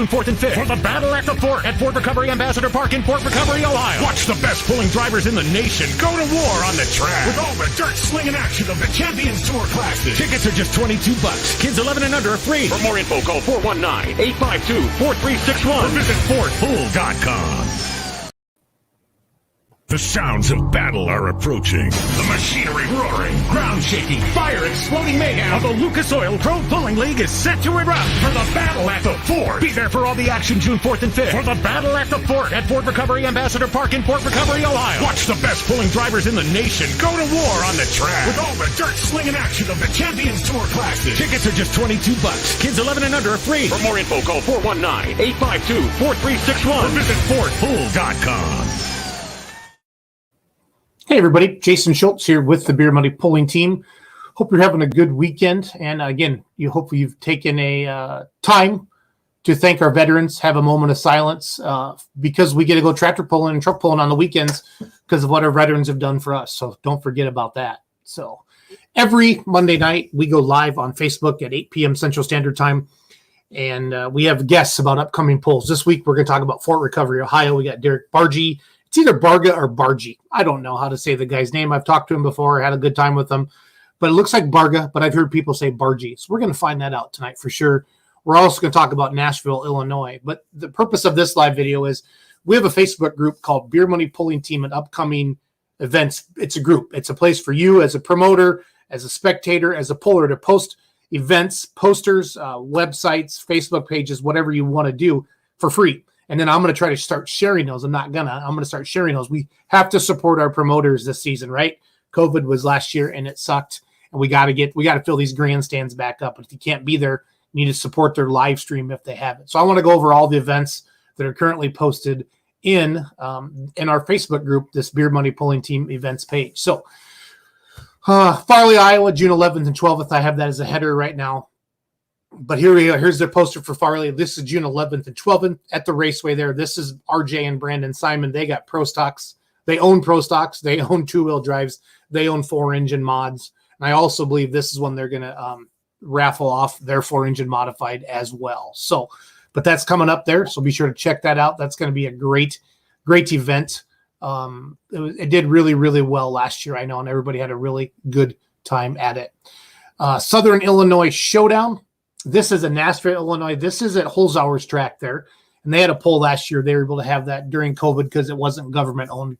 June 4th and 5th for the Battle at the Fort at Fort Recovery Ambassador Park in Fort Recovery, Ohio. Watch the best pulling drivers in the nation go to war on the track with all the dirt slinging action of the Champions Tour classes. Tickets are just $22. Kids 11 and under are free. For more info, call 419-852-4361 or visit FortPool.com. The sounds of battle are approaching. The machinery roaring, ground shaking, fire exploding mayhem of the Lucas Oil Pro Pulling League is set to erupt for the Battle at the Fort. Be there for all the action June 4th and 5th for the Battle at the Fort at Fort Recovery Ambassador Park in Fort Recovery, Ohio. Watch the best pulling drivers in the nation go to war on the track with all the dirt slinging action of the Champions Tour classes. Tickets are just $22. Kids 11 and under are free. For more info, call 419-852-4361 or visit FortPool.com. Hey everybody, Jason Schultz here with the Beer Money Pulling Team. Hope you're having a good weekend. And again, hopefully you've taken a time to thank our veterans, have a moment of silence because we get to go tractor pulling and truck pulling on the weekends because of what our veterans have done for us. So don't forget about that. So every Monday night, we go live on Facebook at 8 p.m. Central Standard Time. And we have guests about upcoming pulls. This week, we're going to talk about Fort Recovery, Ohio. We got Derek Bargy. It's either Barga or Bargy. I don't know how to say the guy's name. I've talked to him before, had a good time with him. But it looks like Barga, but I've heard people say Bargy. So we're going to find that out tonight for sure. We're also going to talk about Nashville, Illinois. But the purpose of this live video is we have a Facebook group called Beer Money Pulling Team and upcoming events. It's a group. It's a place for you as a promoter, as a spectator, as a puller to post events, posters, websites, Facebook pages, whatever you want to do for free. And then I'm going to try to start sharing those. I'm going to start sharing those. We have to support our promoters this season, right? COVID was last year and it sucked. And we got to fill these grandstands back up. But if you can't be there, you need to support their live stream if they have it. So I want to go over all the events that are currently posted in our Facebook group, this Beer Money Pulling Team events page. So Farley, Iowa, June 11th and 12th. I have that as a header right now. But here we go. Here's their poster for Farley. This is June 11th and 12th at the raceway there. This is RJ and Brandon Simon. They got Pro Stocks. They own Pro Stocks. They own two-wheel drives. They own 4-engine mods. And I also believe this is when they're going to raffle off their 4-engine modified as well. So, but that's coming up there. So be sure to check that out. That's going to be a great, great event. It did really, really well last year, I know, and everybody had a really good time at it. Southern Illinois Showdown. This is in Nashville, Illinois. This is at Holzhauer's track there. And they had a poll last year. They were able to have that during COVID because it wasn't government-owned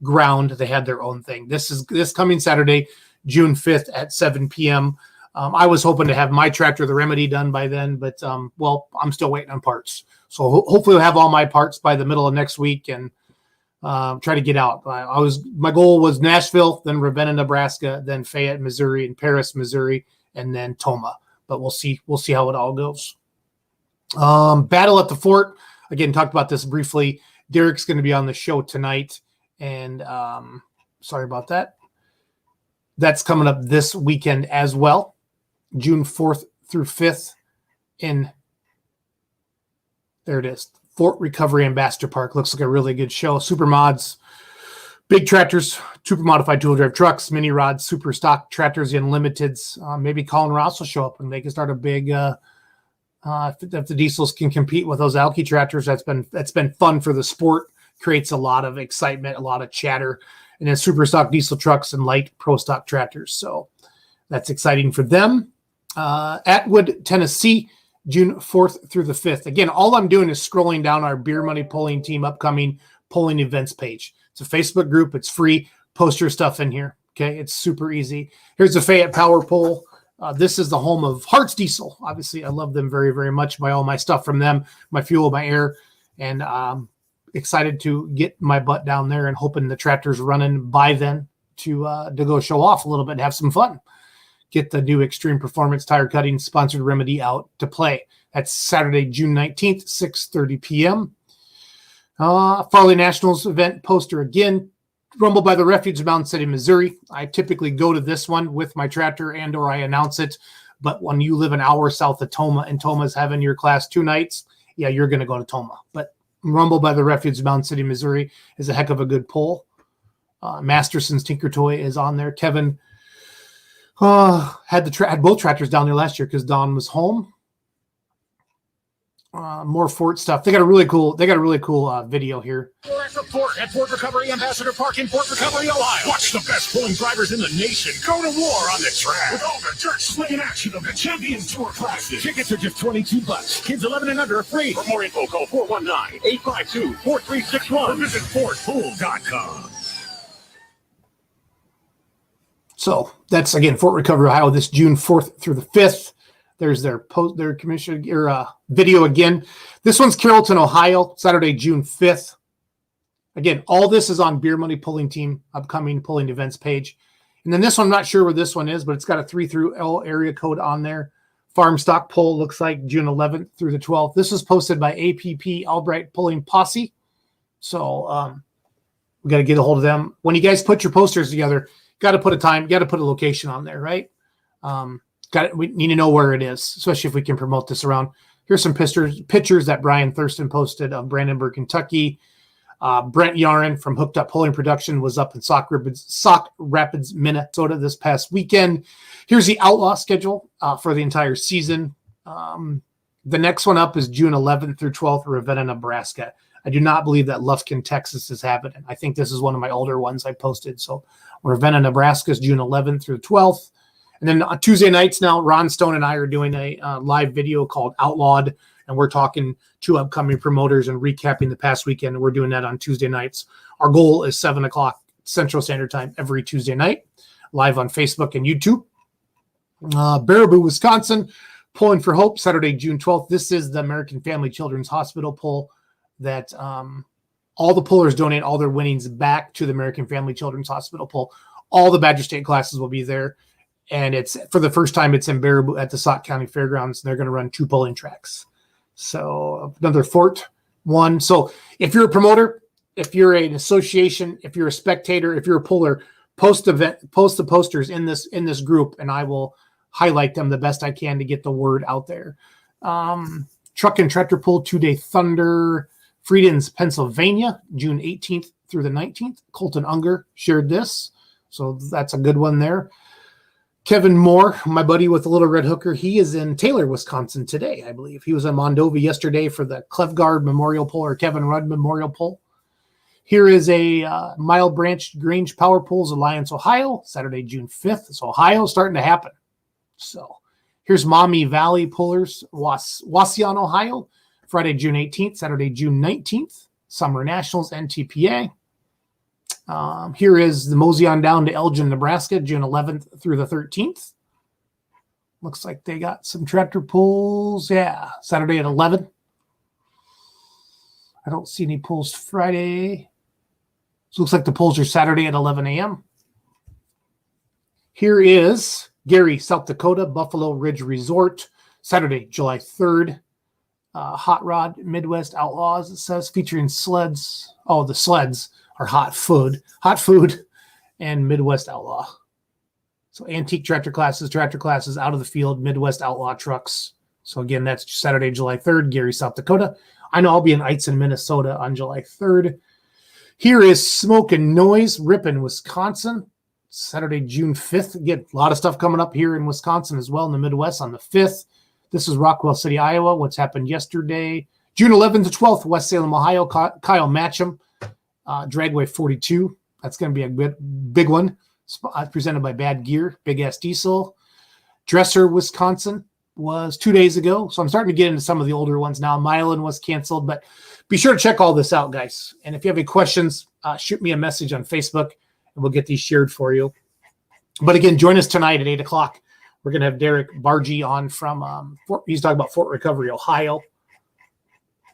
ground. They had their own thing. This coming Saturday, June 5th at 7 p.m. I was hoping to have my tractor, the Remedy, done by then. But, well, I'm still waiting on parts. So hopefully we'll have all my parts by the middle of next week and try to get out. My goal was Nashville, then Ravenna, Nebraska, then Fayette, Missouri, and Paris, Missouri, and then Tomah. But we'll see how it all goes. Battle at the Fort. Again, talked about this briefly. Derek's going to be on the show tonight. And sorry about that. That's coming up this weekend as well. June 4th through 5th in, there it is, Fort Recovery Ambassador Park. Looks like a really good show. Super mods, big tractors, super modified two-wheel drive trucks, mini rods, super stock tractors, the unlimiteds. Maybe Colin Ross will show up and they can start a big. If the diesels can compete with those Alki tractors, that's been fun for the sport. Creates a lot of excitement, a lot of chatter, and then super stock diesel trucks and light pro stock tractors. So that's exciting for them. Atwood, Tennessee, June 4th through the 5th. Again, all I'm doing is scrolling down our Beer Money Pulling Team upcoming polling events page. It's a Facebook group. It's free. Post your stuff in here. Okay. It's super easy. Here's the Fayette Power Poll. This is the home of Hartz Diesel. Obviously, I love them very, very much. Buy all my stuff from them, my fuel, my air, and excited to get my butt down there and hoping the tractor's running by then to go show off a little bit and have some fun. Get the new Extreme Performance Tire Cutting sponsored Remedy out to play. That's Saturday, June 19th, 6:30 p.m. Farley Nationals event poster again. Rumble by the Refuge of Mountain City, Missouri. I typically go to this one with my tractor and or I announce it. But when you live an hour south of Tomah and Tomah's having your class 2 nights, yeah, you're going to go to Tomah. But Rumble by the Refuge of Mountain City, Missouri is a heck of a good poll. Masterson's Tinker Toy is on there. Kevin had both tractors down there last year because Don was home. More Fort stuff. They got a really cool video here. We're at the Fort at Fort Recovery Ambassador Park in Fort Recovery, Ohio. Watch the best pulling drivers in the nation go to war on the track with all the dirt slinging action of the Champions Tour classes. Tickets are just $22. Kids 11 and under are free. For more info, call 419-852-4361 or visit FortPool.com. So that's again Fort Recovery, Ohio, this June 4th through the 5th. There's their commission video again. This one's Carrolton, Ohio, Saturday, June 5th. Again, all this is on Beer Money Pulling Team upcoming pulling events page. And then this one, I'm not sure where this one is, but it's got a 3 through L area code on there. Farm stock pull looks like June 11th through the 12th. This was posted by APP Albright Pulling Posse. So we got to get a hold of them. When you guys put your posters together, got to put a time, got to put a location on there, right? We need to know where it is, especially if we can promote this around. Here's some pictures that Brian Thurston posted of Brandenburg, Kentucky. Brent Yarin from Hooked Up Pulling Production was up in Sauk Rapids, Minnesota this past weekend. Here's the Outlaw schedule for the entire season. The next one up is June 11th through 12th, Ravenna, Nebraska. I do not believe that Lufkin, Texas is happening. I think this is one of my older ones I posted. So Ravenna, Nebraska is June 11th through 12th. And then on Tuesday nights now, Ron Stone and I are doing a live video called Outlawed, and we're talking to upcoming promoters and recapping the past weekend. We're doing that on Tuesday nights. Our goal is 7 o'clock Central Standard Time every Tuesday night, live on Facebook and YouTube. Baraboo, Wisconsin, Pulling for Hope, Saturday, June 12th. This is the American Family Children's Hospital pull that all the pullers donate all their winnings back to the American Family Children's Hospital pull. All the Badger State classes will be there. And it's for the first time it's in Baraboo at the Sauk County Fairgrounds. They're going to run 2 pulling tracks. So another Fort one. So if you're a promoter, if you're an association, if you're a spectator, if you're a puller, post the posters in this group, and I will highlight them the best I can to get the word out there. Truck and Tractor Pull 2-day Thunder, Frieden's, Pennsylvania, June 18th through the 19th. Colton Unger shared this, so that's a good one there. Kevin Moore, my buddy with the Little Red Hooker, he is in Taylor, Wisconsin today, I believe. He was in Mondovi yesterday for the Clefgard Memorial Pull or Kevin Rudd Memorial Pull. Here is a Mile Branch Grange Power Pulls, Alliance, Ohio, Saturday, June 5th. It's Ohio starting to happen. So here's Maumee Valley Pullers, Wauseon, Ohio, Friday, June 18th, Saturday, June 19th. Summer Nationals, NTPA. Here is the Mosey on down to Elgin, Nebraska, June 11th through the 13th. Looks like they got some tractor pulls. Yeah, Saturday at 11. I don't see any pulls Friday. So looks like the pulls are Saturday at 11 a.m. Here is Gary, South Dakota, Buffalo Ridge Resort, Saturday, July 3rd. Hot Rod Midwest Outlaws, it says, featuring sleds. Oh, the sleds are hot food, and Midwest Outlaw. So antique tractor classes out of the field, Midwest Outlaw trucks. So again, that's Saturday, July 3rd, Gary, South Dakota. I know I'll be in Eitzen, Minnesota on July 3rd. Here is Smoke and Noise, Ripon, Wisconsin, Saturday, June 5th. Get a lot of stuff coming up here in Wisconsin as well in the Midwest on the 5th. This is Rockwell City, Iowa. What's happened yesterday? June 11th to 12th, West Salem, Ohio. Kyle Matcham, Dragway 42. That's going to be a big one. Presented by Bad Gear, Big Ass Diesel. Dresser, Wisconsin was 2 days ago. So I'm starting to get into some of the older ones now. Milan was canceled, but be sure to check all this out, guys. And if you have any questions, shoot me a message on Facebook, and we'll get these shared for you. But again, join us tonight at 8 o'clock. We're going to have Derek Bargy on from he's talking about Fort Recovery, Ohio.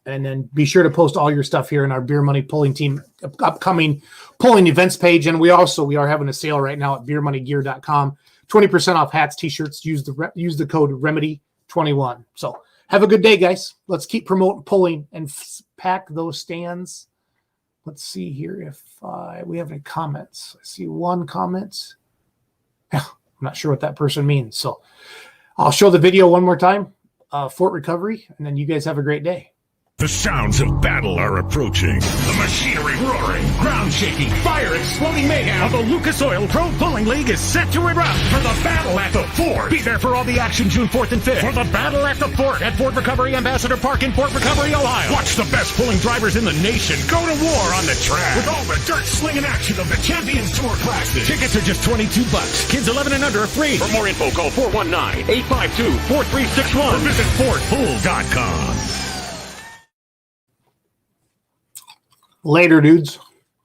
And then be sure to post all your stuff here in our Beer Money Pulling Team upcoming pulling events page. And we are having a sale right now at beermoneygear.com. 20% off hats, t-shirts. Use the code REMEDY21. So have a good day, guys. Let's keep promoting pulling and pack those stands. Let's see here if we have any comments. I see one comment. I'm not sure what that person means. So I'll show the video one more time, Fort Recovery, and then you guys have a great day. The sounds of battle are approaching. The machinery roaring, ground shaking, fire exploding mayhem of the Lucas Oil Pro Pulling League is set to erupt for the battle at the fort. Be there for all the action June 4th and 5th for the battle at the fort at Ford Recovery Ambassador Park in Fort Recovery, Ohio. Watch the best pulling drivers in the nation go to war on the track with all the dirt slinging action of the Champions Tour classes. Tickets are just $22. Kids 11 and under are free. For more info, call 419-852-4361 or visit FordPool.com. Later, dudes.